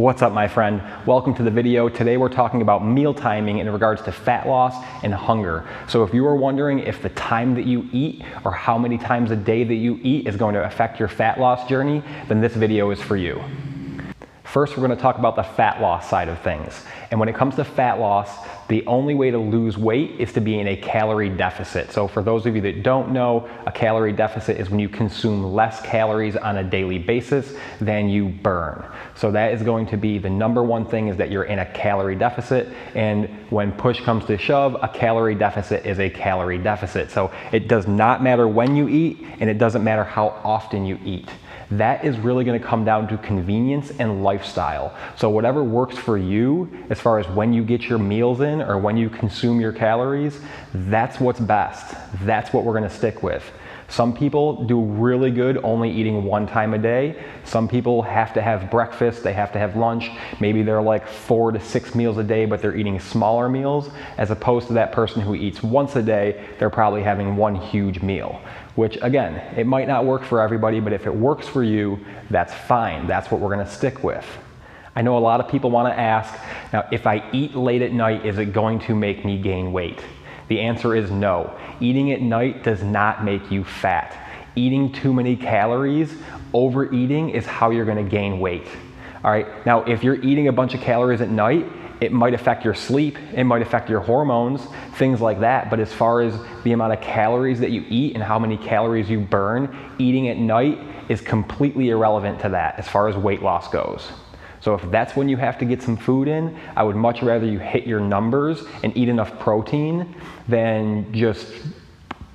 What's up, my friend? Welcome to the video. Today we're talking about meal timing in regards to fat loss and hunger. So if you are wondering if the time that you eat or how many times a day that you eat is going to affect your fat loss journey, then this video is for you. First, we're going to talk about the fat loss side of things. And when it comes to fat loss, the only way to lose weight is to be in a calorie deficit. So for those of you that don't know, a calorie deficit is when you consume less calories on a daily basis than you burn. So that is going to be the number one thing, is that you're in a calorie deficit. And when push comes to shove, a calorie deficit is a calorie deficit. So it does not matter when you eat, and it doesn't matter how often you eat. That is really going to come down to convenience and lifestyle. So whatever works for you as far as when you get your meals in or when you consume your calories, that's what's best. That's what we're going to stick with. Some people do really good only eating one time a day. Some people have to have breakfast, they have to have lunch. Maybe they're like 4 to 6 meals a day, but they're eating smaller meals, as opposed to that person who eats once a day, they're probably having one huge meal. Which again, it might not work for everybody, but if it works for you, that's fine. That's what we're gonna stick with. I know a lot of people wanna ask, now if I eat late at night, is it going to make me gain weight? The answer is no. Eating at night does not make you fat. Eating too many calories, overeating, is how you're gonna gain weight. All right, now if you're eating a bunch of calories at night, it might affect your sleep, it might affect your hormones, things like that. But as far as the amount of calories that you eat and how many calories you burn, eating at night is completely irrelevant to that as far as weight loss goes. So if that's when you have to get some food in, I would much rather you hit your numbers and eat enough protein than just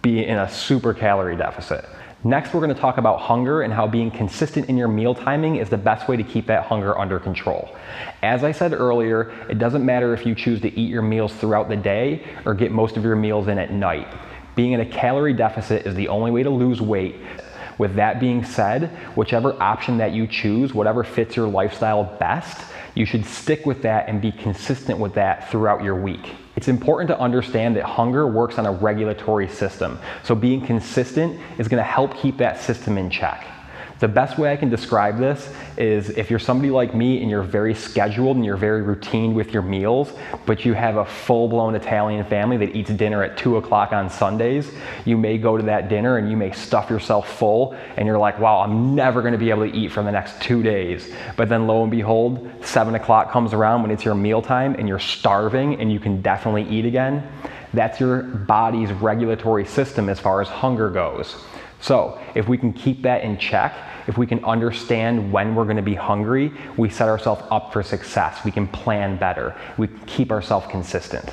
be in a super calorie deficit. Next, we're going to talk about hunger and how being consistent in your meal timing is the best way to keep that hunger under control. As I said earlier, it doesn't matter if you choose to eat your meals throughout the day or get most of your meals in at night. Being in a calorie deficit is the only way to lose weight. With that being said, whichever option that you choose, whatever fits your lifestyle best, you should stick with that and be consistent with that throughout your week. It's important to understand that hunger works on a regulatory system. So being consistent is going to help keep that system in check. The best way I can describe this is if you're somebody like me and you're very scheduled and you're very routine with your meals, but you have a full-blown Italian family that eats dinner at 2 o'clock on Sundays, you may go to that dinner and you may stuff yourself full and you're like, wow, I'm never going to be able to eat for the next 2 days. But then lo and behold, 7 o'clock comes around when it's your meal time and you're starving and you can definitely eat again. That's your body's regulatory system as far as hunger goes. So if we can keep that in check, if we can understand when we're going to be hungry, we set ourselves up for success. We can plan better. We can keep ourselves consistent.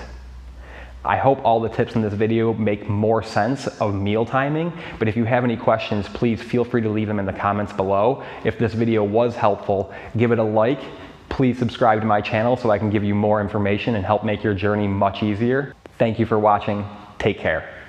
I hope all the tips in this video make more sense of meal timing, but if you have any questions, please feel free to leave them in the comments below. If this video was helpful, give it a like. Please subscribe to my channel so I can give you more information and help make your journey much easier. Thank you for watching. Take care.